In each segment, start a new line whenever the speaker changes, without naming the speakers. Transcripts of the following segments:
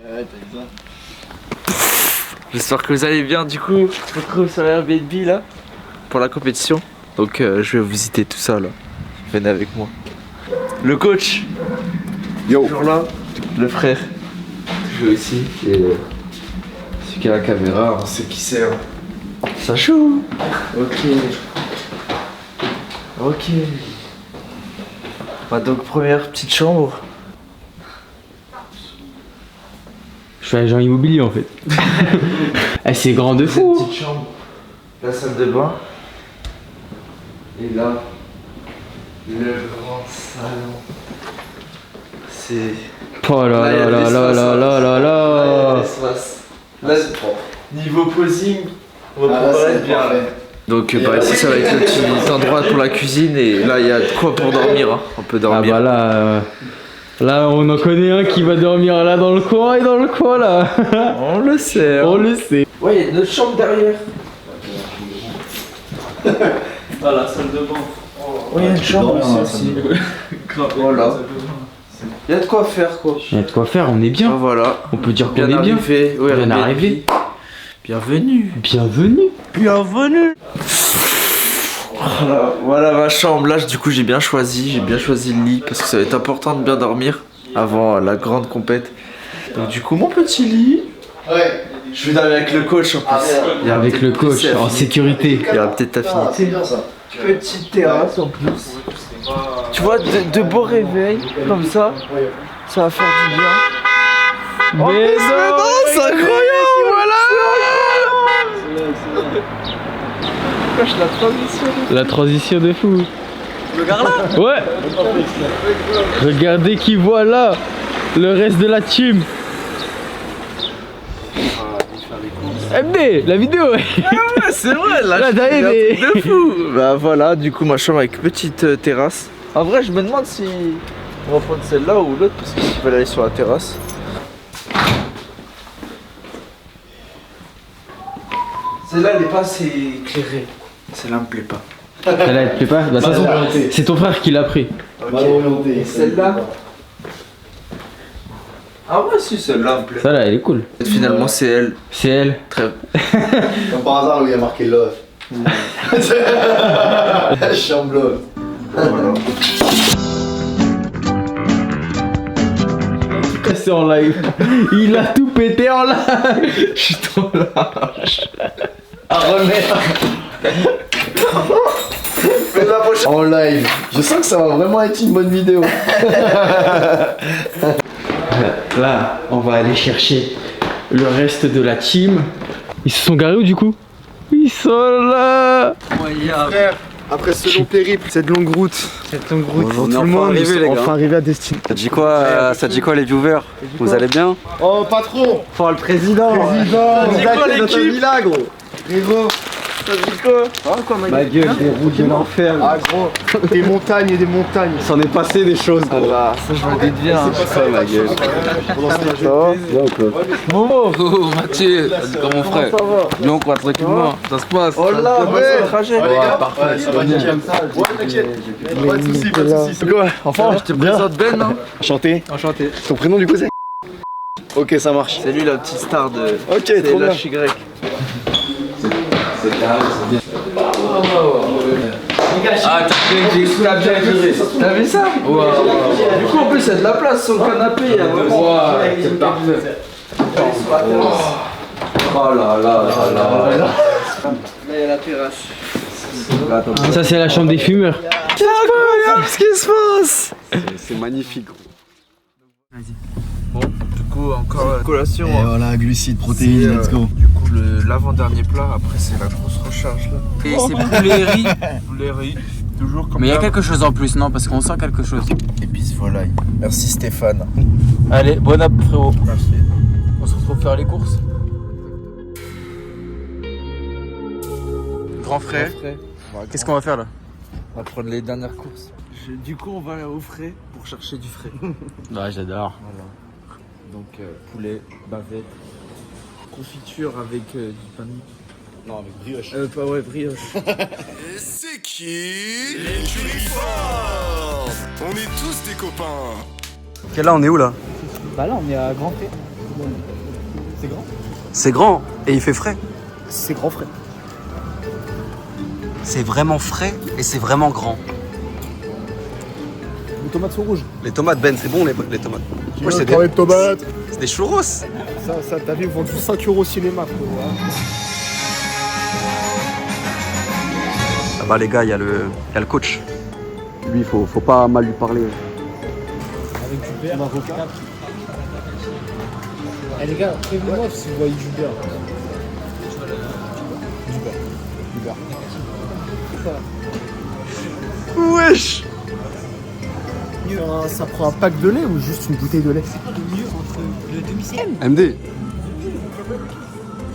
Ouais, t'as dit ça.
J'espère que vous allez bien. Du coup, je me retrouve sur Airbnb là pour la compétition. Donc je vais visiter tout ça là. Venez avec moi. Le coach.
Yo.
Toujours là. Le frère. Toujours ici. Et celui qui a la caméra, on sait qui c'est. Hein. Ça joue. Ok. Ok. Bah donc première petite chambre.
Je suis agent immobilier en fait. Ah, c'est grand de fou.
Petite chambre. La salle de bain. Et là, le grand salon. C'est...
Oh là là là là là là là là.
Là, niveau posing, on va pouvoir être bien. Donc bah, ici ça va être le petit endroit pour la cuisine et là il y a de quoi pour dormir, hein. On peut
Ah
dormir.
bah là, là on en connaît un qui va dormir là dans le coin et dans le coin là.
On le sait.
On le sait.
Ouais, il y a notre chambre derrière. Ah, la salle de bain. Oh, il y a une chambre aussi. Voilà. Il y a de quoi faire quoi.
Il y a de quoi faire, on est
Ah,
bien.
voilà.
On peut dire qu'on
Bien
est bien.
arrivé. Ouais,
Bien arrivé.
Bienvenue.
Bienvenue.
Bienvenue. Voilà ma chambre. Là, du coup, j'ai bien choisi le lit parce que ça va être important de bien dormir avant la grande compète. Donc, du coup, mon petit lit.
Ouais.
Je vais dormir avec le coach en plus. Il y aura
Avec
peut-être
le
plus
coach en
affinité.
sécurité.
Il y aura peut-être
C'est
affinité.
bien ça.
Petite terrasse en plus. Tu vois, de beaux réveils comme ça. Ça va faire du bien.
Mais
non, c'est incroyable, voilà. La transition.
La transition de fou. Regarde là. Ouais. Regardez qui voit là. Le reste de la team. MD, la vidéo.
Ah, c'est vrai, là,
Là,
je
t'as
fais un
aidé.
truc de fou. Bah voilà, du coup ma chambre avec petite terrasse. En vrai, je me demande si on va prendre celle-là ou l'autre parce qu'ils veulent aller sur la terrasse. Celle-là, elle est pas assez éclairée. Celle-là me plaît pas.
Celle-là, elle te plaît pas. Bah, de toute façon, c'est ton frère qui l'a pris.
Mal orienté.
Et celle-là. Ah ouais, si, celle-là me plaît.
Celle-là, elle est cool.
Finalement, c'est elle.
C'est elle.
Très.
Comme par hasard, où il y a marqué love. Chambre love.
Voilà.
Cassé en live. Il a tout pété en live. Je suis trop lâche. À remettre.
Fais la prochaine. En live. Je sens que ça va vraiment être une bonne vidéo.
Là, on va aller chercher le reste de la team. Ils se sont garés où du coup? Ils sont là.
Frère, après ce long périple, cette longue route. Bonjour tout le monde, nous sommes enfin arrivés à destination.
Ça dit quoi les viewers? Vous allez bien?
Oh patron.
Pour le président.
Président, notre villa gros. Gros.
Ma gueule, des routes de l'enfer.
Ah gros, des montagnes et des montagnes.
Il s'en est passé des choses gros.
Bah, ça, je m'en doute bien.
C'est ça ma gueule.
Momo.
Oh Mathieu, vas-y comme mon frère. Viens on croit tranquillement, ça se passe.
Oh là, ouais, trajet.
Parfait, ça va nickel. Ouais, t'inquiète. Pas de soucis, pas de soucis. Quoi? Enfin,
Je te présente Ben, non?
Enchanté.
Enchanté.
Ton prénom du coup c'est? Ok, ça marche.
C'est lui la petite star de.
Ok,
C'est
trop bien.
l'HY.
Ah t'as bien géré.
T'as vu ça? Du coup, en plus, il y a de la place sur le canapé. Il y a vraiment.
C'est parfait.
Oh là là là là. Là, il y a la terrasse.
Ça, c'est la chambre des fumeurs.
C'est incroyable ce qui se passe!
C'est magnifique gros.
Bon, du coup, encore une collation.
Et voilà, glucides, protéines, let's go.
Du coup, l'avant-dernier plat, après, c'est la grosse recharge là.
Et c'est poulet riz.
Poulet riz, toujours comme
Mais il y a
d'hab.
quelque chose en plus, non? Parce qu'on sent quelque chose.
Épices volaille. Merci Stéphane.
Allez, bon app frérot.
Merci.
On se retrouve faire les courses.
Grand frère.
Qu'est-ce qu'on va faire là?
On va prendre les dernières courses. Du coup, on va au frais pour chercher du frais.
Ouais, j'adore.
Voilà. Donc, poulet, bavette, confiture avec du pain.
Non, avec brioche.
Pas ouais, brioche.
C'est qui les Jurifords? On est tous des copains.
Ok là on est où là?
Bah là on est à Grand Pré.
C'est grand.
C'est grand et il fait frais.
C'est grand frais.
C'est vraiment frais et c'est vraiment grand.
Les tomates sont rouges.
Les tomates, Ben, c'est bon les tomates. Moi, c'est
des tomates.
c'est des churros.
Ça t'as vu, vendu 5 € au cinéma, frérot.
Ah bah les gars, il y a le coach. Lui, faut pas mal lui parler.
Avec du beurre, un avocat. Eh les gars, prévenez-moi si vous voyez du beurre. Du beurre.
Wesh.
Ça prend un pack de lait ou juste une bouteille de lait?
MD.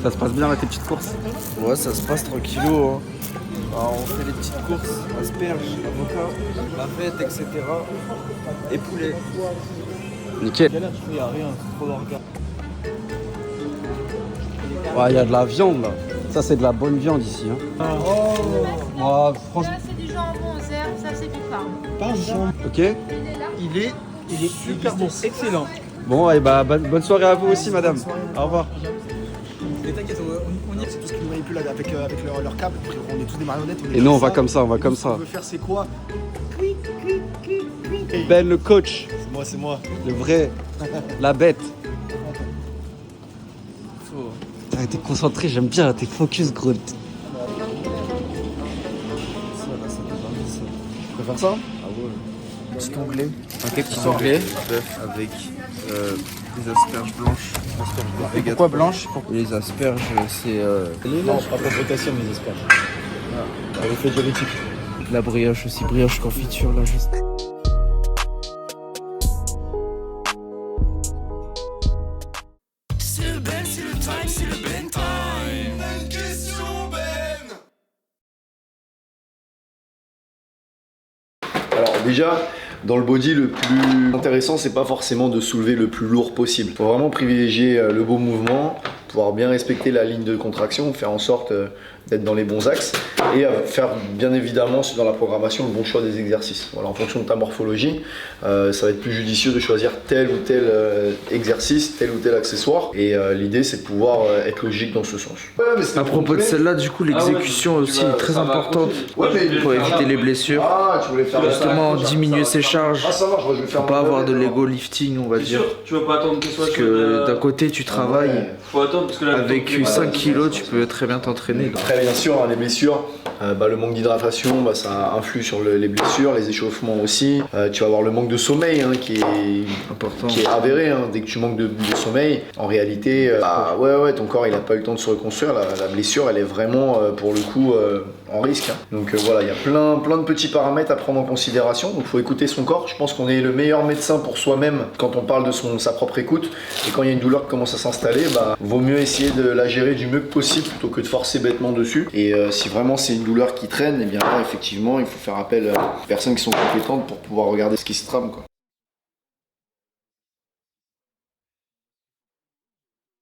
Ça se passe bien là tes petites courses?
Ouais, ça se passe tranquillou. Hein. Alors, on fait les petites courses, asperges, avocats, bavette, etc. Et poulet.
Nickel.
Il y a rien, c'est trop d'orgas.
Ouais, il y a de la viande là. Ça c'est de la bonne viande ici. Hein.
Ça c'est du jambon aux herbes, ça c'est du parme.
Ok.
Il est super bon. Excellent.
Bon, et bah bonne soirée à vous aussi, madame. Au revoir.
Et t'inquiète, on y est. C'est tout ce qu'ils nous manipulent avec leur câble. On est tous des marionnettes.
Et nous on va comme ça, on va comme
Ce
ça.
qu'on veut faire, c'est quoi?
Ben le coach,
C'est moi.
le vrai, la bête. Putain, t'es concentré, j'aime bien, t'es focus gros.
Tu préfères ça? Petit onglet.
Un petit onglet, bœuf avec des asperges blanches.
Pourquoi blanche?
Les asperges, c'est
Non, pas pour potassium, les asperges. Le fait diabétique.
la brioche aussi, brioche confiture là juste.
C'est le Ben, c'est le time, c'est le Ben time. Une question, Ben.
Alors déjà, dans le body, le plus intéressant, c'est pas forcément de soulever le plus lourd possible. Faut vraiment privilégier le beau mouvement, pouvoir bien respecter la ligne de contraction, faire en sorte d'être dans les bons axes et faire bien évidemment dans la programmation le bon choix des exercices. Voilà, en fonction de ta morphologie, ça va être plus judicieux de choisir tel ou tel exercice, tel ou tel accessoire et l'idée c'est de pouvoir être logique dans ce sens.
À propos de celle-là, du coup, l'exécution aussi est très importante pour éviter les blessures.
Ah, tu voulais faire
Justement, diminuer ses charges.
Ah, ça marche, moi je vais faire
Faut pas avoir de l'ego lifting, on va dire.
Tu vas pas attendre que ce soit
Parce que d'un côté, tu travailles.
Faut attendre parce que là,
Avec 5 kilos, tu peux très bien t'entraîner.
Après, bien sûr, hein, les blessures, le manque d'hydratation, ça influe sur les blessures, les échauffements aussi. Tu vas avoir le manque de sommeil qui est
Important.
qui est avéré. Hein. Dès que tu manques de sommeil, en réalité, ton corps il a pas eu le temps de se reconstruire. La blessure, elle est vraiment pour le coup en risque. Hein. Donc voilà, il y a plein de petits paramètres à prendre en considération. Donc il faut écouter son corps. Je pense qu'on est le meilleur médecin pour soi-même quand on parle de sa propre écoute. Et quand il y a une douleur qui commence à s'installer, vaut mieux essayer de la gérer du mieux que possible plutôt que de forcer bêtement dessus. Et si vraiment c'est une douleur qui traîne, et bien là effectivement il faut faire appel à des personnes qui sont compétentes pour pouvoir regarder ce qui se trame, quoi.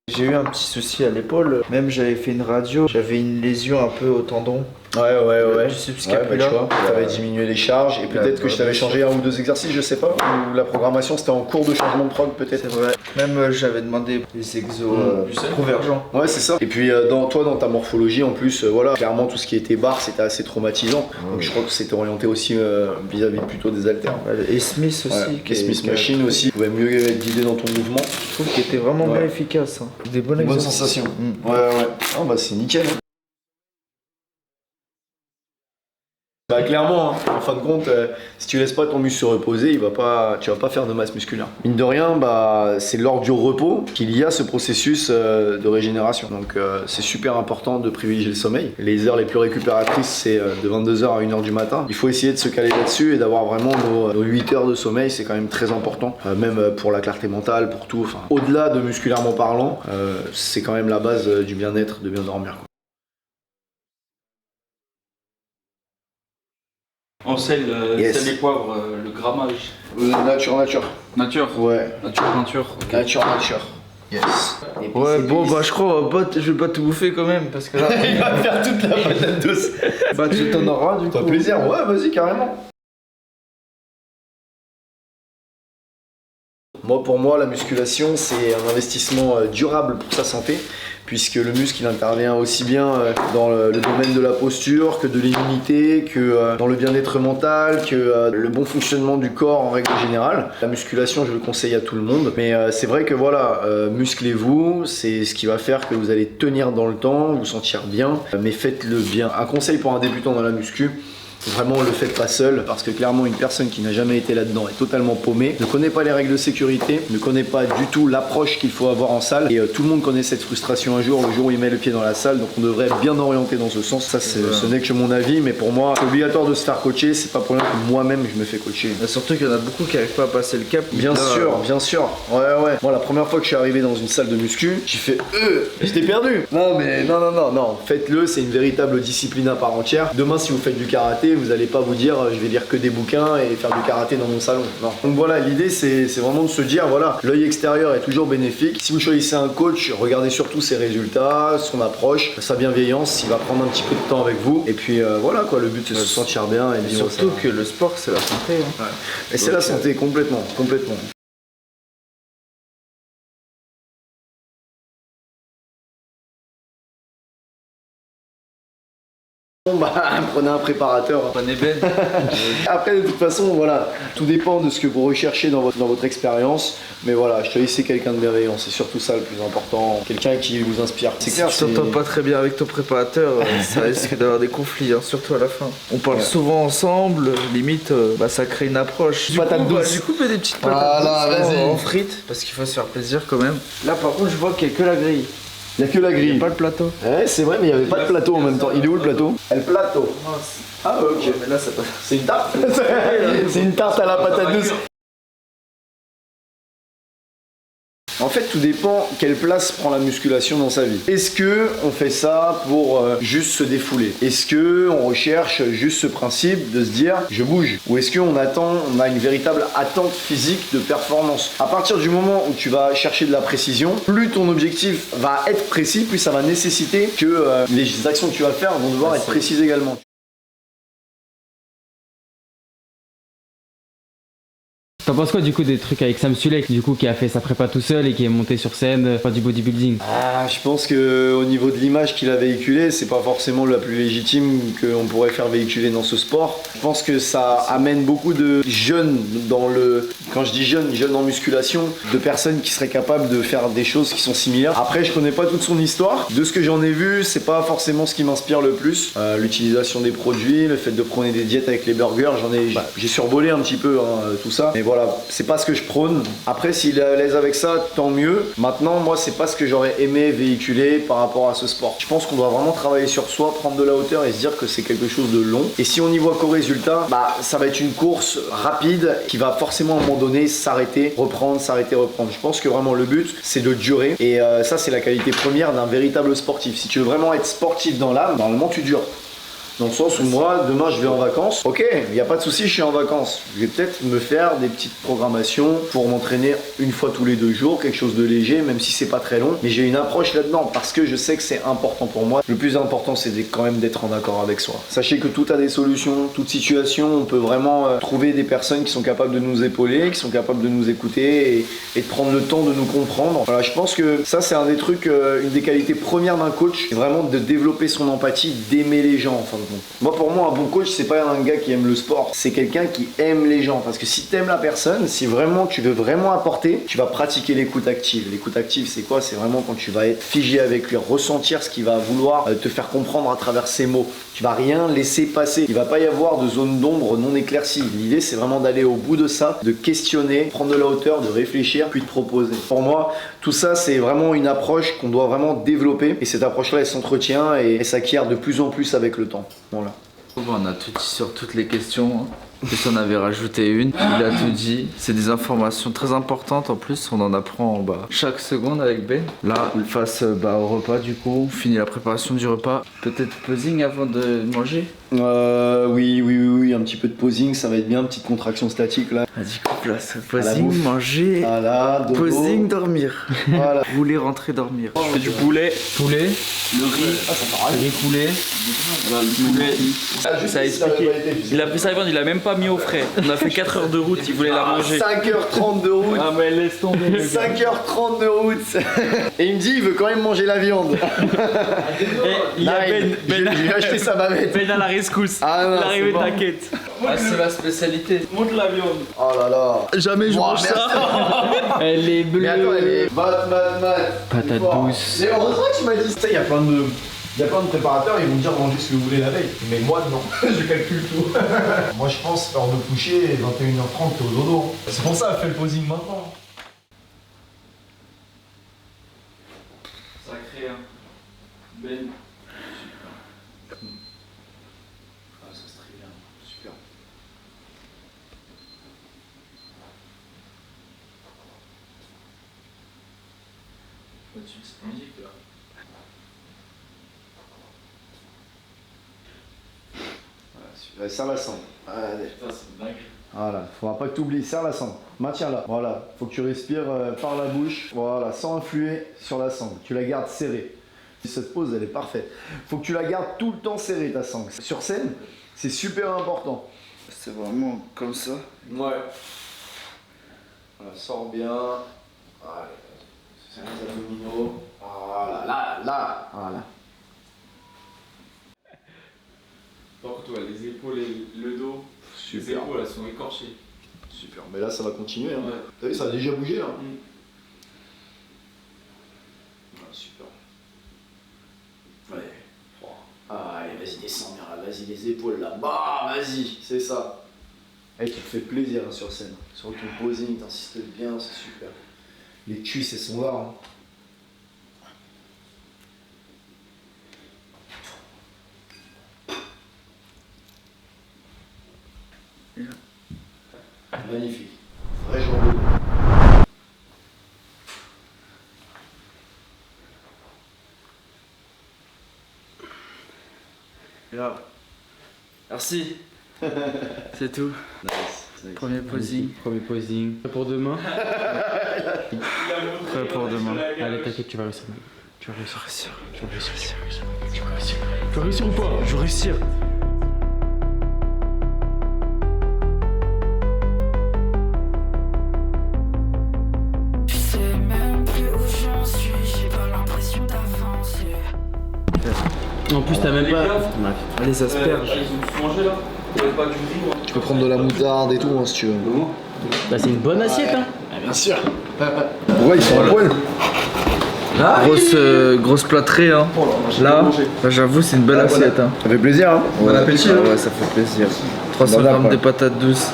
J'ai eu un petit souci à l'épaule, même j'avais fait une radio, j'avais une lésion un peu au tendon.
Ouais.
Du subscapulaire.
T'avais diminué les charges et peut-être que je t'avais changé 1 ou 2 exercices, je sais pas. Ou la programmation c'était en cours de changement de prog peut-être.
C'est vrai. Même j'avais demandé des exos convergents.
Ouais, c'est ça. Et puis dans ta morphologie en plus, clairement tout ce qui était barre c'était assez traumatisant. Donc je crois que c'était orienté aussi vis-à-vis plutôt des haltères.
Et Smith aussi.
Et Smith Machine aussi. Tu pouvais mieux être guidé dans ton mouvement.
Je trouve qu'il était vraiment bien efficace. Hein. Des bonnes
sensations. Ouais. Ah c'est nickel. Hein. Clairement, hein, en fin de compte, si tu laisses pas ton muscle se reposer, tu vas pas faire de masse musculaire. Mine de rien, c'est lors du repos qu'il y a ce processus de régénération. Donc c'est super important de privilégier le sommeil. Les heures les plus récupératrices, c'est de 22h à 1h du matin. Il faut essayer de se caler là-dessus et d'avoir vraiment nos 8 heures de sommeil, c'est quand même très important. Même pour la clarté mentale, pour tout. Au-delà de musculairement parlant, c'est quand même la base du bien-être, de bien dormir, quoi.
on sait les poivres, le grammage.
Nature.
Nature.
Ouais.
Nature.
Nature. Yes.
Ouais, bon, je crois, je vais pas tout bouffer quand même, parce que là.
Il va faire toute la patate douce.
Tu t'en auras du coup.
T'as plaisir? Ouais, vas-y, carrément. Pour moi, la musculation, c'est un investissement durable pour sa santé, puisque le muscle il intervient aussi bien dans le domaine de la posture que de l'immunité, que dans le bien-être mental, que le bon fonctionnement du corps en règle générale. La musculation, je le conseille à tout le monde, mais c'est vrai que voilà, musclez-vous, c'est ce qui va faire que vous allez tenir dans le temps, vous sentir bien, mais faites-le bien. Un conseil pour un débutant dans la muscu, vraiment, le faites pas seul, parce que clairement une personne qui n'a jamais été là-dedans est totalement paumée, ne connaît pas les règles de sécurité, ne connaît pas du tout l'approche qu'il faut avoir en salle, et tout le monde connaît cette frustration un jour, le jour où il met le pied dans la salle, donc on devrait être bien orienté dans ce sens. Ça, ce n'est que mon avis, mais pour moi, c'est obligatoire de se faire coacher, c'est pas pour rien que moi-même je me fais coacher.
Mais surtout qu'il y en a beaucoup qui n'arrivent pas à passer le cap.
Bien sûr, bien sûr. Ouais. Moi, la première fois que je suis arrivé dans une salle de muscu, j'ai fait j'étais perdu. Non, mais non. Faites-le, c'est une véritable discipline à part entière. Demain, si vous faites du karaté, vous allez pas vous dire je vais lire que des bouquins et faire du karaté dans mon salon. Non. Donc voilà, l'idée c'est vraiment de se dire voilà, l'œil extérieur est toujours bénéfique. Si vous choisissez un coach, regardez surtout ses résultats, son approche, sa bienveillance, il va prendre un petit peu de temps avec vous. Et puis voilà quoi, le but c'est de se sentir bien et vivre
surtout que le sport c'est la santé. Hein.
Ouais. Et c'est la santé complètement. Prenez un préparateur.
Prenez Ben.
Après, de toute façon, voilà, tout dépend de ce que vous recherchez dans votre expérience. Mais voilà, choisissez quelqu'un de bienveillant, c'est surtout ça le plus important. Quelqu'un qui vous inspire. C'est clair.
Si tu t'entends pas très bien avec ton préparateur, ça risque d'avoir des conflits, hein, surtout à la fin. On parle souvent ensemble, limite, ça crée une approche. Du coup, fais des petites patates en frites, parce qu'il faut se faire plaisir quand même. Là, par contre, je vois qu'il y a que la grille.
Il n'y a que la grille.
Il n'y a pas le plateau.
Ouais, c'est vrai, mais il n'y avait pas de plateau en même temps. Il est où le plateau? Le plateau. Ah, ok.
Ouais, mais là,
c'est une tarte. C'est une tarte à la patate douce. En fait, tout dépend quelle place prend la musculation dans sa vie. Est-ce que on fait ça pour juste se défouler? Est-ce que on recherche juste ce principe de se dire je bouge? Ou est-ce qu'on a une véritable attente physique de performance? À partir du moment où tu vas chercher de la précision, plus ton objectif va être précis, plus ça va nécessiter que les actions que tu vas faire vont devoir être précises également.
T'en penses quoi du coup des trucs avec Sam Sulek, du coup qui a fait sa prépa tout seul et qui est monté sur scène, du bodybuilding?
Je pense que au niveau de l'image qu'il a véhiculée, c'est pas forcément la plus légitime qu'on pourrait faire véhiculer dans ce sport. Je pense que ça amène beaucoup de jeunes quand je dis jeunes en musculation, de personnes qui seraient capables de faire des choses qui sont similaires. Après, je connais pas toute son histoire. De ce que j'en ai vu, c'est pas forcément ce qui m'inspire le plus. L'utilisation des produits, le fait de prôner des diètes avec les burgers, j'ai survolé un petit peu tout ça. Mais voilà, c'est pas ce que je prône. Après, s'il est à l'aise avec ça, tant mieux. Maintenant, moi, c'est pas ce que j'aurais aimé véhiculer par rapport à ce sport. Je pense qu'on doit vraiment travailler sur soi, prendre de la hauteur et se dire que c'est quelque chose de long. Et si on n'y voit qu'au résultat, ça va être une course rapide qui va forcément à un moment donné s'arrêter, reprendre, s'arrêter, reprendre. Je pense que vraiment le but, c'est de durer. Et ça, c'est la qualité première d'un véritable sportif. Si tu veux vraiment être sportif dans l'âme, normalement, tu dures. Dans le sens où moi, demain je vais en vacances. Ok, il n'y a pas de souci, je suis en vacances. Je vais peut-être me faire des petites programmations pour m'entraîner une fois tous les 2 jours, quelque chose de léger, même si c'est pas très long. Mais j'ai une approche là-dedans parce que je sais que c'est important pour moi. Le plus important, c'est quand même d'être en accord avec soi. Sachez que tout a des solutions, toute situation, on peut vraiment trouver des personnes qui sont capables de nous épauler, qui sont capables de nous écouter et de prendre le temps de nous comprendre. Voilà, je pense que ça, c'est un des trucs, une des qualités premières d'un coach, c'est vraiment de développer son empathie, d'aimer les gens. Enfin, moi, pour moi, un bon coach, c'est pas un gars qui aime le sport, c'est quelqu'un qui aime les gens. Parce que si t'aimes la personne, si vraiment tu veux vraiment apporter, tu vas pratiquer l'écoute active. L'écoute active, c'est quoi? C'est vraiment quand tu vas être figé avec lui, ressentir ce qu'il va vouloir te faire comprendre à travers ses mots. Tu vas rien laisser passer. Il va pas y avoir de zone d'ombre non éclaircie. L'idée, c'est vraiment d'aller au bout de ça, de questionner, prendre de la hauteur, de réfléchir, puis de proposer. Pour moi, tout ça, c'est vraiment une approche qu'on doit vraiment développer. Et cette approche-là, elle s'entretient et elle s'acquiert de plus en plus avec le temps. Voilà.
On a tout dit sur toutes les questions. Plus on avait rajouté une, il a tout dit. C'est des informations très importantes en plus, on en apprend chaque seconde avec Ben. Là, face au repas du coup, on finit la préparation du repas. Peut-être posing avant de manger?
Oui, un petit peu de posing, ça va être bien, petite contraction statique là.
Vas-y, coupe là, posing, manger, posing, dormir.
Voilà.
Vous voulez rentrer dormir.
Je fais du poulet,
Poulet,
le riz,
riz coulé.
le poulet. Ça a expliqué. Il a pris ça avant, il a même pas
pas mis au frais. On a fait 4 heures de route, il voulait la manger.
5h30 de route.
Ah mais laisse tomber.
5h30 de route. Et il me dit il veut quand même manger la viande.
Et il y a Ben
je lui ai acheté sa bavette.
Ben à la rescousse.
Ah non,
l'arrivée
c'est bon.
t'inquiète.
Ah, c'est ma spécialité.
Monte la viande.
Oh là là.
Jamais je mange ça.
Elle est bleue.
Mais attends, elle est mat.
Patate douce.
Mais heureusement que tu m'as dit ça, il y a plein de préparateurs, ils vont me dire manger ce que vous voulez la veille. Mais moi non, je calcule tout. Moi je pense heure de coucher, 21h30 t'es au dodo. C'est pour ça, fais le posing maintenant.
Sacré hein. Ben.
Ah ça c'est très bien, super.
Faut que tu cette musique là.
Ouais, serre la sangle. Allez.
Putain, c'est dingue.
Voilà, faudra pas que tu oublies, serre la sangle. Maintiens-la. Voilà, faut que tu respires par la bouche. Voilà, sans influer sur la sangle. Tu la gardes serrée. Cette pose, elle est parfaite. Faut que tu la gardes tout le temps serrée, ta sangle. Sur scène, c'est super important.
C'est vraiment comme ça.
Ouais. Voilà, sors bien. Voilà. C'est les abdominaux. Voilà, là. Voilà.
Par contre, ouais, les épaules et le dos, les
Super.
épaules elles sont écorchées.
Super. Mais là, ça va continuer. Hein.
Ouais.
T'as vu, ça a déjà bougé là.
Mm.
Ah, super. Ouais. Ah, allez, vas-y, descends bien là. Vas-y, les épaules là. Bah, vas-y, c'est ça. Et tu te fais plaisir hein, sur scène. Sur ton posing, t'insistes bien, c'est super. Les cuisses, elles sont là. Hein. Magnifique. Vrai jour de
Grave. Merci. C'est tout. Premier posing.
Premier posing. Prêt pour demain?
Prêt pour demain.
Allez, t'inquiète, tu vas réussir. Tu vas réussir. Tu vas réussir. Tu vas réussir. Tu vas réussir ou pas?
Je vais réussir.
En plus, t'as même pas.
Les asperges.
Tu peux prendre de la moutarde et tout hein, si tu veux.
Bah, c'est une bonne assiette, hein.
Bien sûr. Pourquoi ils sont à poil?
Grosse plâtrée hein. Là, j'avoue c'est une belle assiette hein.
Ça fait plaisir hein.
Bon appétit. Ouais, ça fait plaisir. 300 grammes de patates douces,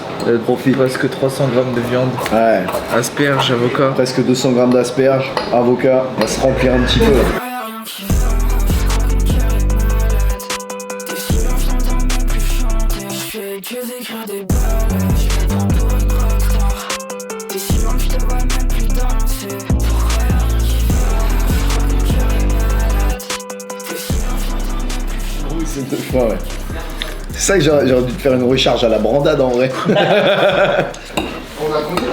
presque 300 grammes de viande,
Ouais.
asperges, avocat.
Presque 200 grammes d'asperges, avocat. On va se remplir un petit peu. Ouais. C'est ça que j'aurais dû te faire une recharge à la brandade en vrai. On a compté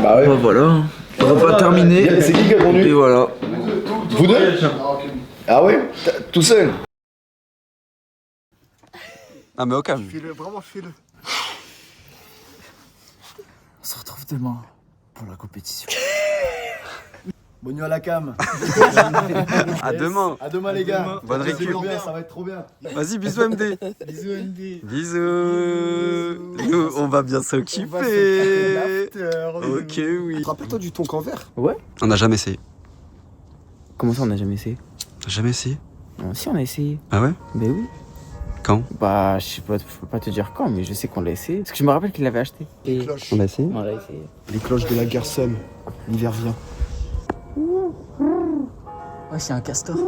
Bah ouais.
Bah voilà, repas terminé.
C'est qui a
Et
conduit?
voilà.
Vous deux? Ah ouais? Tout seul?
Ah mais au calme. Fais-le, vraiment fais-le.
On se retrouve demain pour la compétition.
Bonne nuit à la cam.
À demain.
À demain les gars.
Bonne récup.
Bien, ça va être trop bien.
Vas-y, bisous MD.
Bisous MD.
Bisous. Nous, on va bien s'occuper. Ok, oui. Rappelle-toi du thon vert.
Ouais.
On n'a jamais essayé.
Comment ça, on a jamais essayé?
Jamais essayé.
Non, si, on a essayé.
Ah ouais?
Mais oui.
Quand?
Bah, je sais pas, je peux pas te dire quand, mais je sais qu'on l'a essayé. Parce que je me rappelle qu'il l'avait acheté. Et...
On l'a essayé?
On l'a essayé.
Les cloches de la guerre sonne. L'hiver vient.
Ouais, c'est un castor.
Tu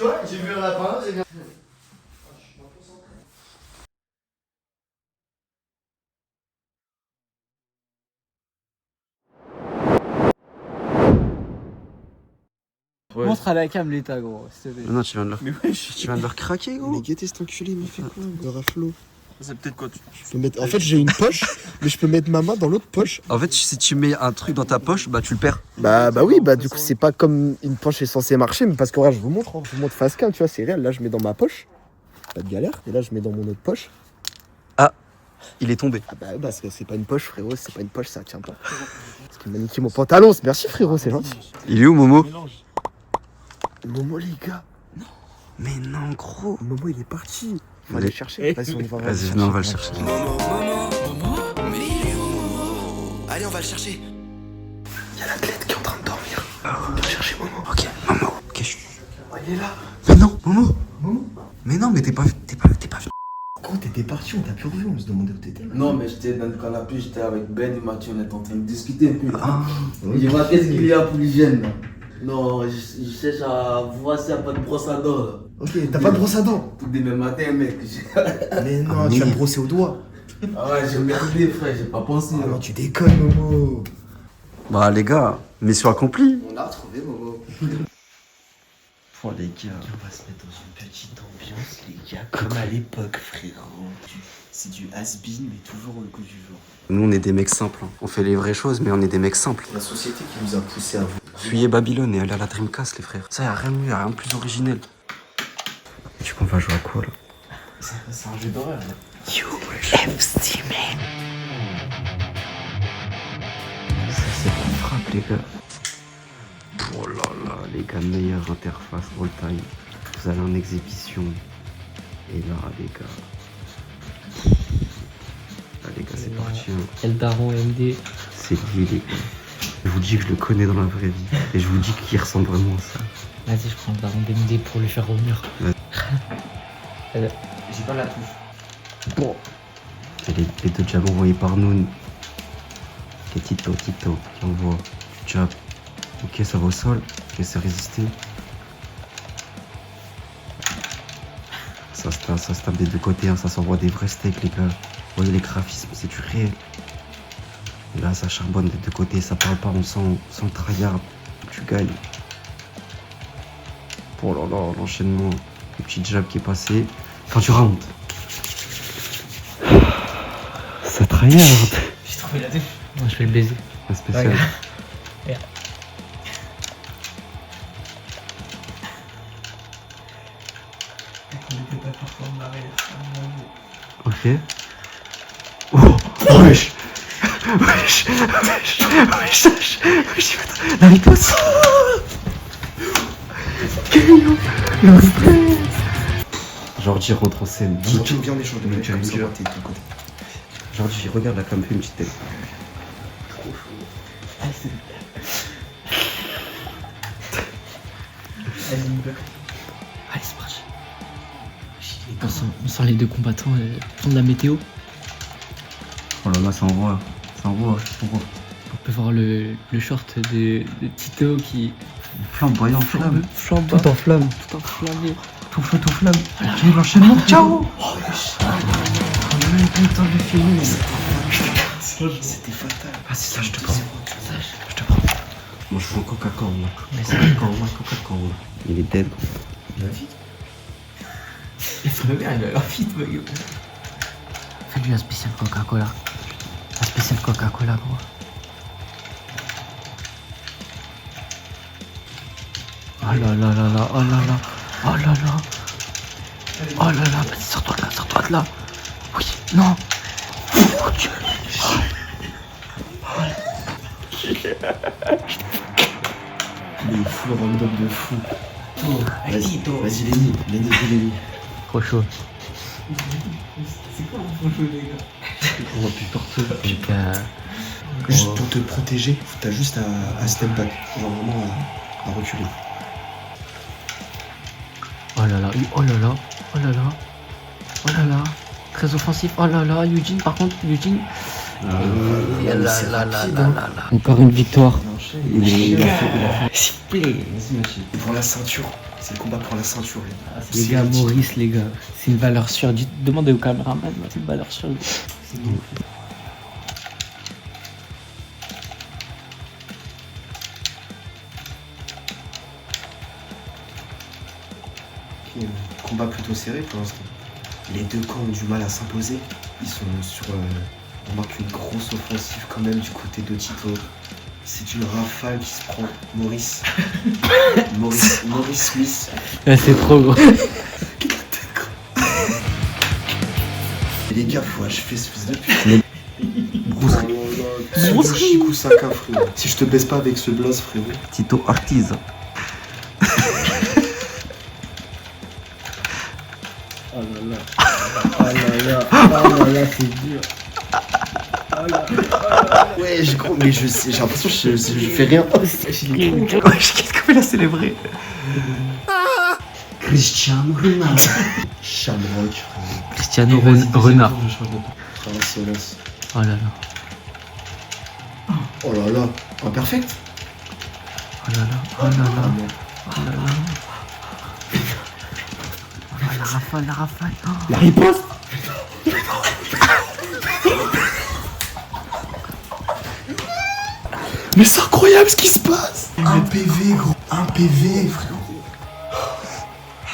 vois, j'ai vu un lapin, j'ai bien.
Ouais.
Montre à la cam l'état, gros. S'il te plaît.
Non, tu viens de leur...
Mais ouais,
Tu viens de leur craquer, gros. Mais guettez cet enculé, mais il fait quoi? Le raflo.
C'est peut-être quoi
Je peux mettre... En fait, j'ai une poche, mais je peux mettre ma main dans l'autre poche.
En fait, si tu mets un truc dans ta poche, bah tu le perds.
Bah oui, bah du coup, c'est pas comme une poche est censée marcher, mais parce que regarde, je vous montre, hein. Je vous montre face cam, tu vois, c'est réel. Là, je mets dans ma poche, pas de galère, et là, je mets dans mon autre poche.
Il est tombé.
Ah bah parce que c'est pas une poche, frérot, c'est pas une poche, ça tient pas. Parce qu'il m'a niqué mon pantalon, merci frérot, c'est gentil.
Il est où, Momo?
Momo, les gars,
Mais non, gros.
Momo, il est parti. Faut aller le chercher. Vas-y, on y va.
Vas-y, venez, on va le chercher.
Mais il est où? Allez, on va le chercher.
Il y a l'athlète qui est en train de dormir. On va chercher Momo.
Ok, Momo. Ok,
Il est là.
mais non, Momo. Mais non, mais t'es pas venu.
Quand t'étais parti, on t'a plus revu, on se demandait où t'étais.
Non, mais j'étais dans le canapé, j'étais avec Ben et Mathieu, on était en train de discuter un peu.
Ah,
Il dit, qu'est-ce qu'il y a pour l'hygiène là? Non, je cherche à voir s'il n'y a pas de brosse à dents là.
Ok, t'as pas de brosse à dents.
Tout demain matin, mec.
Mais non, tu vas me brosser au doigt.
Ah ouais, j'ai merdé, frère, j'ai pas pensé.
Ah non, tu déconnes, Momo.
bah les gars, mission accomplie.
On a retrouvé Momo.
Oh les gars.
On va se mettre dans une petite ambiance, les gars, comme à l'époque, frérot. C'est du has-been, mais toujours au goût du jour.
Nous, on est des mecs simples. Hein. On fait les vraies choses, mais on est des mecs simples.
La société qui nous a poussé à vous.
Fuyez Babylone et allez à la Dreamcast, les frères. Ça, y'a rien de mieux, y'a rien de plus originel. Tu qu'on va jouer à quoi, là?
C'est un jeu d'horreur, là.
UFC, man. Ça, c'est une frappe, les gars. Oh là là, les gars, meilleure interface all time. Vous allez en exhibition. Et là, les gars. Là, les gars, c'est parti. Hein.
Eldaron MD.
C'est lui, les gars. Je vous dis que je le connais dans la vraie vie. Et je vous dis qu'il ressemble vraiment à ça.
Vas-y, je prends le Daron MD pour lui faire revenir.
J'ai pas la touche.
Bon.
Et les deux jabs envoyés par Noon. Ok, Tito, qui envoie du jab. Ok, ça va au sol. Ok, c'est résisté. Ça se tape des deux côtés, hein. Ça s'envoie des vrais steaks, les gars. Vous voyez les graphismes, c'est du réel. Et là, ça charbonne des deux côtés, ça parle pas, on sent le tryhard. Tu gagnes. Oh là là, l'enchaînement. Le petit jab qui est passé. Fin du round. Ça tryhard.
J'ai trouvé la touche. Moi, je vais le baiser.
Un spécial. Ok. Oh, wesh. Wesh, la riposte. Jordi rentre en scène.
Tu bien les choses de
Le challenger. Jordi, regarde la cam, fais une petite tête.
Allez, c'est parti. On sent les deux combattants prendre la météo.
Oh là là, ça envoie.
On peut voir le short de Tito qui
Flamboyant, flamme.
flambe.
Tout en flamme.
Tout enflammé.
Tout feu, tout flamme. Ok, l'enchaînement. Ciao. On a même pas eu le temps de le filmer.
C'était fatal.
Vas-y, ça, je te prends. Je te prends. Moi, je veux un Coca-Cola. Coca-Cola. Il est dead.
Il a vite.
Il faut le bien, il a fit, fais-lui un spécial Coca-Cola. Un spécial Coca-Cola, gros. Oh là là là là, oh là là, oh là là. Oh là là, vas-y, sors-toi de là. Oui, non. Oh Dieu.
Il est fou, random de fou. Vas-y, Lenny.
Trop chaud.
C'est quoi mon jeu, les gars?
On va plus partout.
Juste pour te protéger, t'as juste à step back. Genre vraiment à reculer.
Oh là là, oh là là, oh là là, oh là là. Très offensif, oh là là, Eugene, par contre, Eugene. Encore une victoire.
Il a fait.
S'il vous plaît.
Vas-y, Mathieu. Pour la ceinture. C'est le combat pour la ceinture, les gars.
Les gars, Maurice, les gars, c'est une valeur sûre. Demandez au caméraman, c'est une valeur sûre.
Combat plutôt serré pour l'instant. Les deux camps ont du mal à s'imposer. Ils sont sur... on marque une grosse offensive quand même du côté de Tito. C'est une rafale qui se prend. Maurice Smith.
C'est trop gros.
Et les gars, faut achever ce fils de pute. Brousserie Kusaka, frérot. Si je te baisse pas avec ce blaze, frérot.
Tito Ortiz.
Oh là là, c'est dur. Ouais, gros, mais j'ai l'impression que je fais rien.
Qu'est-ce qu'on a célébré? Cristiano Ronaldo.
Shamrock, frérot.
Cristiano Renard.
Insolence.
Oh là là.
Oh là là, imperfect.
Oh là là. Oh là là. Oh là là. Oh, la rafale. Oh.
La riposte. Mais c'est incroyable ce qui se passe. Un PV, gros. Un PV, frérot.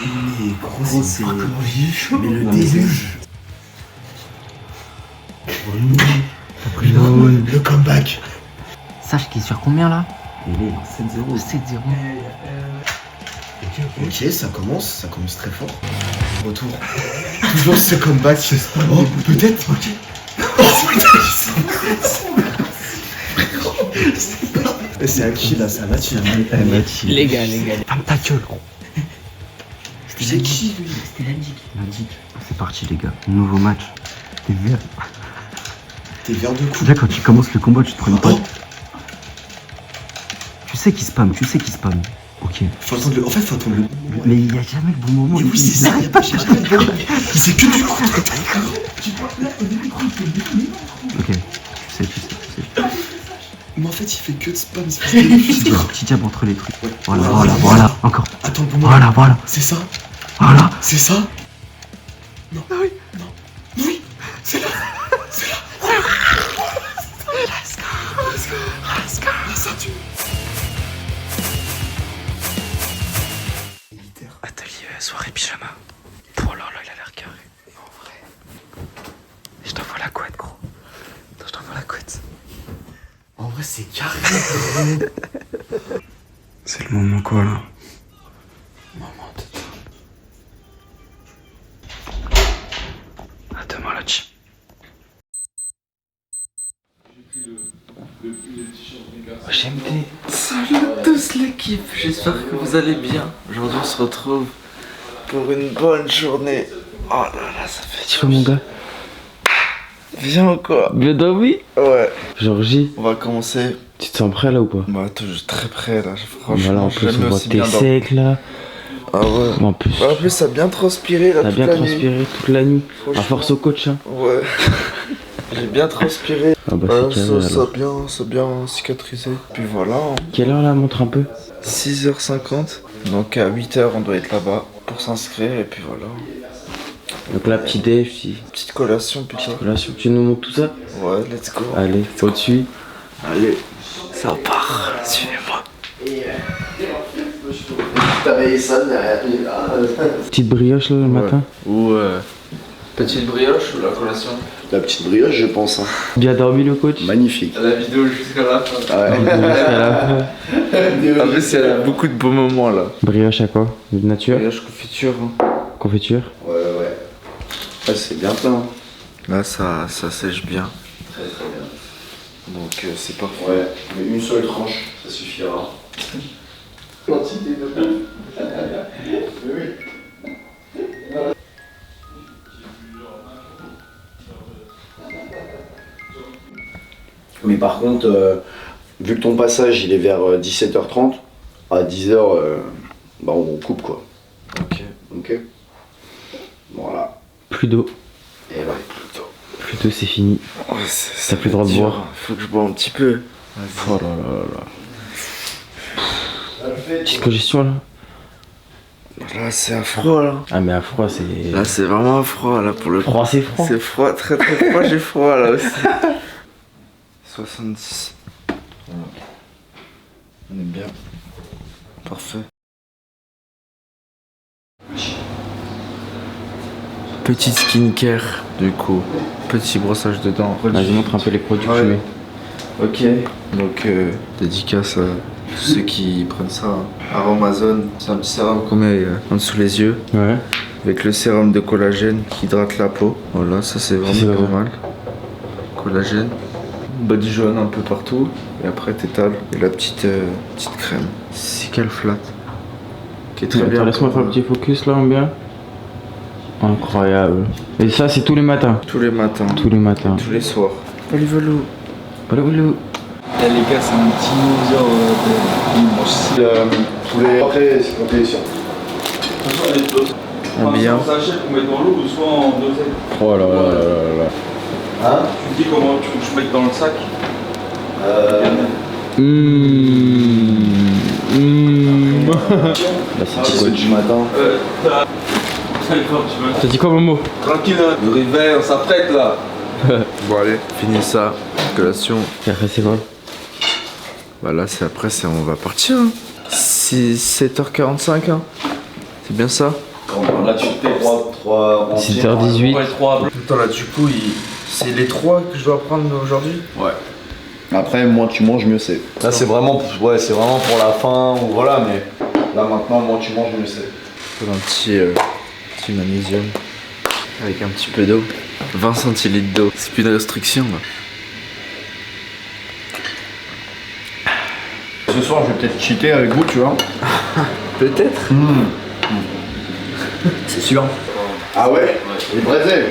Mais gros, c'est... Mais le déluge. Le comeback.
Sache qu'il est sur combien là?
Il est en 7-0.
7-0.
Ok, ça commence très fort. Retour. Toujours ce comeback. Oh, peut-être. Ok. Oh putain, c'est à qui là? C'est à Mathieu.
Les gars. Ferme ta gueule, gros.
C'est qui lui?
C'était Magic.
C'est parti les gars, nouveau match. T'es vert.
T'es vert de coup.
Déjà quand tu commences le combat, tu te prends une pote. Tu sais qu'il spam. Ok.
Faut attendre le... En fait, faut attendre le...
Mais il n'y a jamais le bon moment.
Mais oui, c'est ça, il a pas cherché le bon moment. C'est que du coup.
Ok, tu sais.
Mais en fait, il fait que de spam.
Petit jab entre les trucs. Voilà. Encore.
Attends le bon moment.
Voilà.
C'est ça.
Voilà.
C'est ça. Non. Ah oui. Non. Oui. C'est là. Let's go. La ceinture.
Atelier soirée pyjama. Oh là là, il a l'air carré. En vrai. Je t'envoie la couette, gros. Je t'envoie la couette.
En vrai, c'est carré.
C'est le moment quoi là?
Maman, putain.
À demain la team.
GMT. Salut à tous l'équipe, j'espère que vous allez bien. Aujourd'hui on se retrouve pour une bonne journée. Oh là là, ça fait
Tu vois mon gars?
bien ou quoi?
Bien oui.
Ouais.
Georgie,
On va commencer.
tu te sens prêt là ou pas?
Bah toujours très près là, franchement.
Voilà, en plus
jamais
on voit
aussi
que t'es
bien
sec là.
Ah ouais.
En plus,
En plus ça a bien transpiré là
t'as
toute
bien
la nuit.
transpiré toute la nuit. À
Franchement.
force au coach hein.
Ouais. J'ai bien transpiré.
Ah bah
Ouais,
c'est carré alors.
ça a bien cicatrisé. Puis voilà, hein.
Quelle heure là, montre un peu?
6h50. Donc à 8h on doit être là-bas pour s'inscrire et puis voilà.
Donc là, petit déj,
Petite collation putain.
collation. Tu nous montres tout ça?
Ouais, let's go.
Allez, au-dessus.
Allez, ça part. Suivez-moi.
T'avais ça derrière.
Petite brioche là le matin.
Ou petite brioche ou la collation?
La petite brioche, je pense. Hein.
Bien dormi le coach?
Magnifique.
La vidéo jusqu'à la fin.
Ouais.
Jusqu'à la fin.
En plus, il y a beaucoup de beaux moments là.
Brioche à quoi? De nature?
Brioche confiture. Hein.
Confiture?
Ouais. Ouais, c'est bien plein.
Là, ça sèche bien.
Très bien.
Donc, c'est parfait.
Ouais, mais une seule tranche, ça suffira. Quantité de oui. Mais par contre, vu que ton passage il est vers 17h30, à 10h, bah on coupe quoi.
Ok.
Ok. Voilà.
Plus d'eau.
Et ouais.
Plus d'eau, c'est fini.
Ouais,
T'as plus le droit de boire.
Faut que je bois un petit peu.
Oh là là là. Petite congestion là.
Là, c'est à froid là.
Ah mais à froid c'est...
Là, c'est vraiment à froid là pour le
Froid c'est froid.
C'est froid, très très froid, j'ai froid là aussi. 70. Voilà. On est bien. Parfait. petite skincare du coup. Petit brossage de dents.
Vas-y, montre un peu les produits que tu mets.
Ok, donc dédicace à tous ceux qui prennent ça. Aromazone, c'est un petit sérum qu'on met en dessous les yeux.
Ouais.
Avec le sérum de collagène qui hydrate la peau. Voilà, ça c'est vraiment pas mal. Collagène. Body jaune un peu partout. Et après t'étales. Et la petite crème. Cical flat. Qui est très bien.
Laisse-moi faire le petit focus là, bien. Incroyable. Et ça, c'est tous les matins.
Tous les matins.
Tous les matins.
Tous les soirs. Olivelou.
Olivelou.
Eh, les gars, c'est un petit dinosaure de
poulet après, c'est compétition.
Bien.
Soit en sachet qu'on met dans l'eau ou soit en dosette.
Oh là là là là là.
Hein?
Tu me dis comment tu veux que je mette dans le sac?
Là, c'est quoi
Du matin.
T'as dit quoi, Momo?
Tranquille, hein. Le réveil, on s'apprête là.
Bon allez, finis ça. Collation.
Et après, c'est quoi?
Voilà, c'est après, on va partir. Hein. 7h45, hein. C'est bien ça?
Là, tu fais
3
6h18.
Attends, là, du coup, c'est les 3 que je dois prendre aujourd'hui?
Ouais. Après, moins tu manges, mieux c'est. Là, c'est vraiment, c'est vraiment pour la faim ou voilà, mais là maintenant, moins tu manges, mieux c'est.
Un petit magnésium avec un petit peu d'eau. 20 centilitres d'eau. C'est plus une restriction là.
Ce soir, je vais peut-être cheater avec vous, tu vois.
Peut-être.
C'est sûr. Ah ouais, les braisés.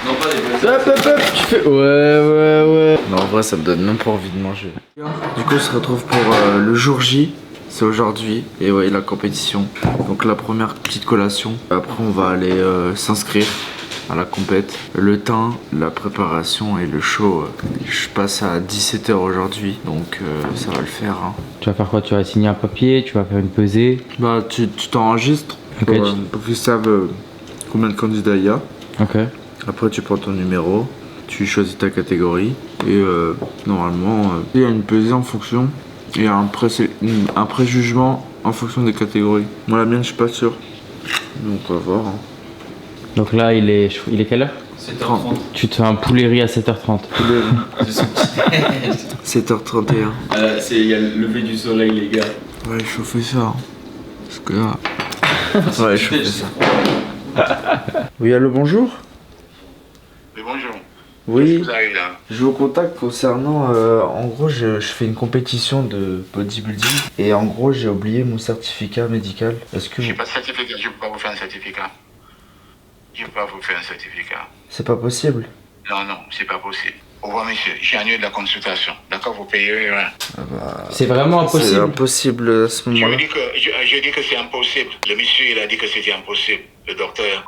Non, pas les braisés.
Hop, tu fais. Ouais.
Non, en vrai, ça me donne même pas envie de manger. Du coup, on se retrouve pour le jour J. C'est aujourd'hui. Et ouais, la compétition. Donc, la première petite collation. Après, on va aller s'inscrire à la compète. Le temps, la préparation et le show. Je passe à 17h aujourd'hui. Donc, ça va le faire. Hein.
Tu vas faire quoi? Tu vas signer un papier? Tu vas faire une pesée?
Bah, tu t'enregistres
Ok.
pour qu'ils savent combien de candidats il y a.
Ok.
Après, tu prends ton numéro, tu choisis ta catégorie et normalement, il y a une pesée en fonction et un préjugement en fonction des catégories. Moi, la mienne, je suis pas sûr. Donc, on va voir. Hein.
Donc là, il est quelle heure?
7h30.
Tu te fais un poulet riz à 7h30.
7h31.
Il y a le lever du soleil, les gars.
Ouais, chauffer ça. Hein. Parce que là. Ouais, chauffer ça. Oui, allô, bonjour.
Oui, bonjour.
Oui,
Vous arrivez là.
je vous contacte concernant, en gros, je fais une compétition de bodybuilding et en gros, j'ai oublié mon certificat médical. Est-ce que
J'ai pas de certificat, je peux pas vous faire un certificat. Je peux pas vous faire un certificat.
c'est pas possible?
Non, c'est pas possible. Au revoir, monsieur. J'ai annulé la consultation. D'accord, vous payerez rien.
C'est vraiment
C'est
impossible.
impossible à ce moment-là.
Je dis que c'est impossible. Le monsieur, il a dit que c'était impossible. Le docteur,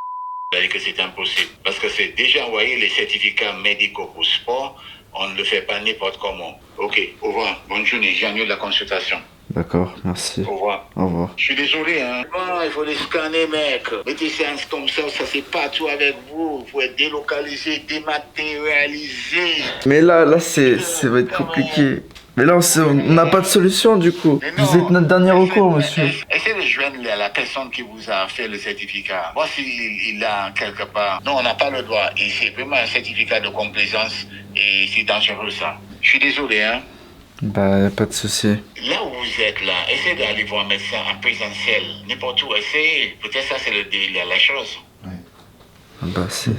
il a dit que c'était impossible. Parce que c'est déjà envoyé les certificats médicaux pour sport. On ne le fait pas n'importe comment. Ok, au revoir. Bonne journée. J'annule la consultation.
D'accord, merci.
Au revoir.
Au revoir.
Je suis désolé, hein. Bon, il faut les scanner, mec. Mettez ça comme ça c'est partout avec vous. Vous êtes délocalisé, dématérialisé.
Mais là, ça va être compliqué. Mais là, on n'a pas de solution du coup. Vous êtes notre dernier recours, monsieur.
Essayez de joindre la personne qui vous a fait le certificat. Voir s'il a quelque part. Non, on n'a pas le droit. Et c'est vraiment un certificat de complaisance. Et c'est dangereux, ça. Je suis désolé, hein.
Bah, pas de souci.
Là où vous êtes là, essayez d'aller voir un médecin en présentiel. N'importe où, essayez. Peut-être ça, c'est la chose.
Bah, c'est...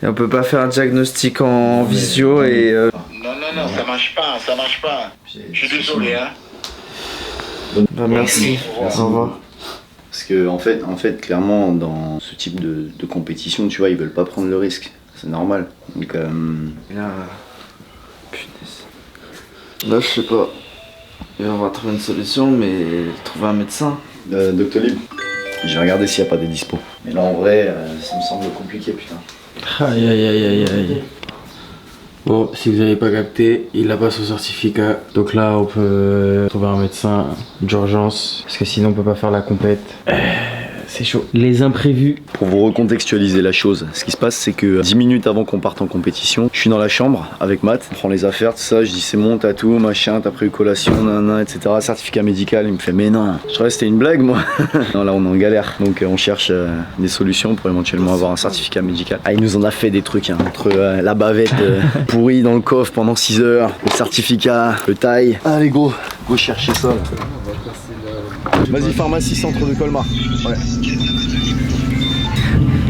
Et on peut pas faire un diagnostic en visio et...
Non, ça marche pas. Je suis désolé, hein.
Bah, merci. Au revoir.
Parce que en fait, clairement, dans ce type de compétition, tu vois, ils veulent pas prendre le risque. C'est normal. Donc,
Là... Punaise. Là, je sais pas. On va trouver une solution, mais trouver un médecin.
Doctolib, je vais regarder s'il n'y a pas des dispos. Mais là, en vrai, ça me semble compliqué, putain.
Aïe. Bon, si vous n'avez pas capté, il n'a pas son certificat. Donc là, on peut trouver un médecin d'urgence. Parce que sinon, on peut pas faire la compète.
C'est chaud.
Les imprévus.
Pour vous recontextualiser la chose, ce qui se passe, c'est que 10 minutes avant qu'on parte en compétition, je suis dans la chambre avec Matt, on prend les affaires, tout ça, je dis c'est bon, t'as tout, machin, t'as prévu collation, nanana, etc. Certificat médical, il me fait mais non, je crois que c'était une blague moi. Non, là on est en galère, donc on cherche des solutions pour éventuellement avoir un certificat médical. Ah, il nous en a fait des trucs, hein, entre la bavette pourrie dans le coffre pendant 6 heures, le certificat, le taille. Allez go chercher ça là. Vas-y, pharmacie centre de Colmar. Ouais.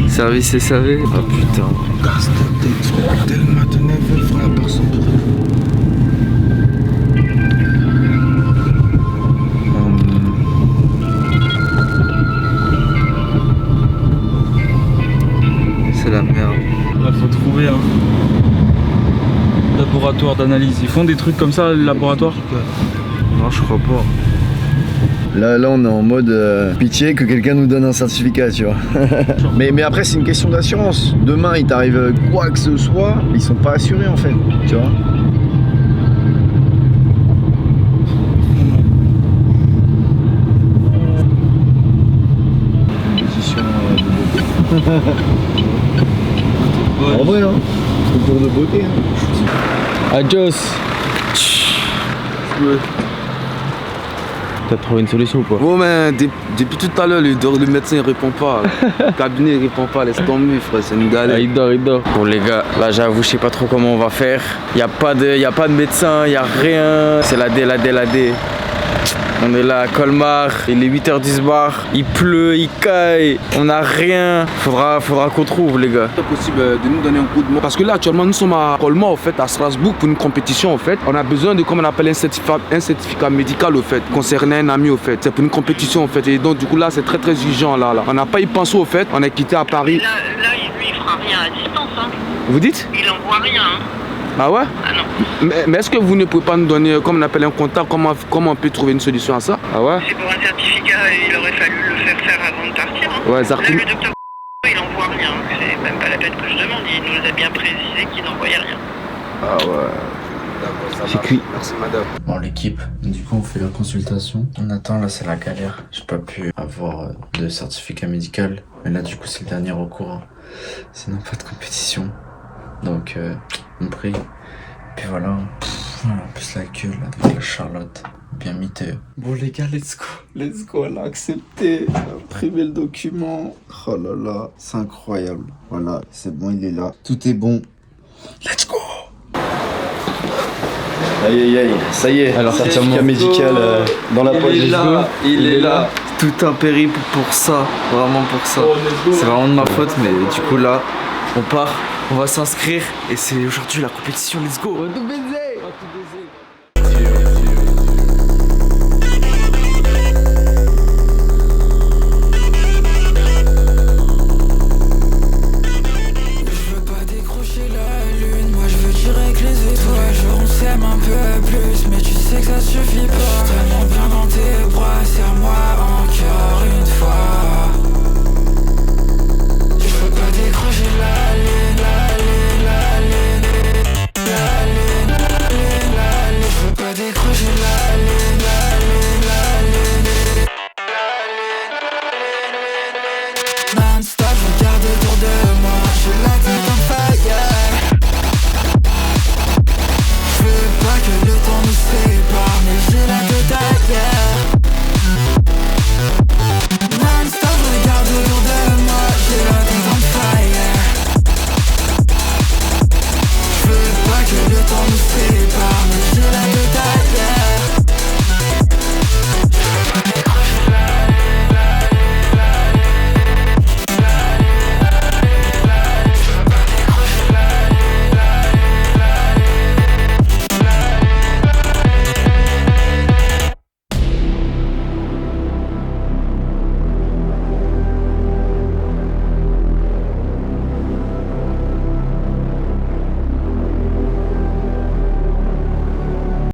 Service SAV. Oh putain. C'est la merde.
Là, faut trouver un laboratoire d'analyse. Ils font des trucs comme ça, le laboratoire?
Non, je crois pas.
Là on est en mode pitié que quelqu'un nous donne un certificat, tu vois. mais après c'est une question d'assurance. Demain il t'arrive quoi que ce soit, ils sont pas assurés en fait, tu vois. En vrai hein, concours de beauté hein.
Adios. T'as trouvé une solution ou pas?
Bon, mais depuis tout à l'heure, le médecin il répond pas. Le cabinet il répond pas, laisse tomber, frère, c'est une galère.
Ah, il dort. Bon, les gars, là j'avoue, je sais pas trop comment on va faire. Y a pas de médecin, y a rien. C'est la D. On est là à Colmar, il est 8h10 bar, il pleut, il caille, on a rien. Faudra qu'on trouve, les gars.
C'est possible de nous donner un coup de main. Parce que là, actuellement, nous sommes à Colmar, en fait, à Strasbourg, pour une compétition, en fait. On a besoin de, comme on appelle, un certificat médical, au fait, concernant un ami, au fait. C'est pour une compétition, en fait. Et donc, du coup, là, c'est très, très urgent, là. On n'a pas y pensé, au fait. On est quitté à Paris.
Là, lui, il fera rien à distance, hein.
Vous dites?
Il envoie rien, hein.
Ah ouais?
Ah non.
Mais est-ce que vous ne pouvez pas nous donner, comme on appelle un contact, comment on peut trouver une solution à ça? Ah ouais?
C'est pour un certificat, il aurait fallu le faire avant de partir, hein.
Ouais,
Là, le docteur, il envoie rien. C'est même pas la peine que je demande. Il nous a bien précisé qu'il n'envoyait rien.
Ah ouais.
C'est cuit.
Merci madame.
Bon, l'équipe, du coup on fait la consultation. On attend, là c'est la galère. J'ai pas pu avoir de certificat médical. Mais là du coup c'est le dernier recours, hein. Sinon pas de compétition. Donc on prie. Puis voilà. En plus la queue là avec la Charlotte. Bien miteux.
Bon les gars, let's go, elle a accepté, elle a imprimé le document. Oh là là, c'est incroyable. Voilà, c'est bon, il est là. Tout est bon. Let's go.
Aïe, ça y est,
alors
certificat médical dans la poche.
Il est là. Tout un périple pour ça, vraiment pour ça. C'est vraiment de ma faute, mais du coup là, on part, on va s'inscrire et c'est aujourd'hui la compétition. Let's go.